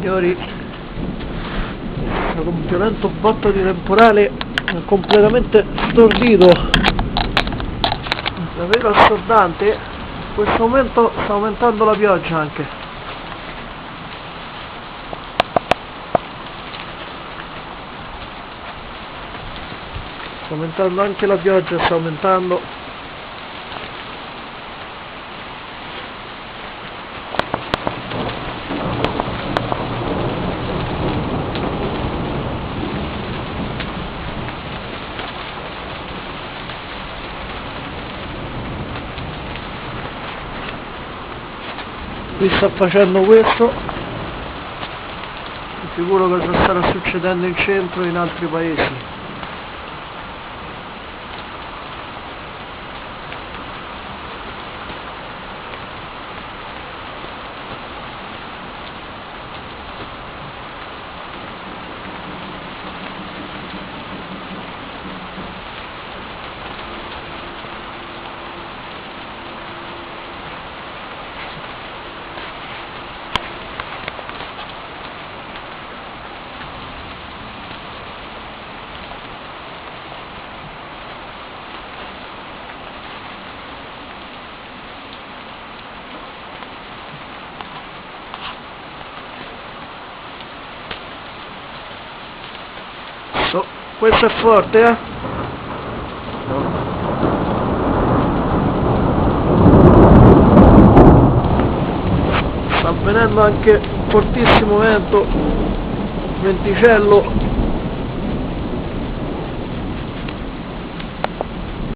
Signori, un violento botto di temporale completamente stordito, davvero assordante. In questo momento sta aumentando la pioggia anche. Sta aumentando anche la pioggia, sta aumentando. Qui sta facendo questo, sicuro cosa starà succedendo in centro e in altri paesi. Questo è forte, sta avvenendo anche un fortissimo vento, venticello.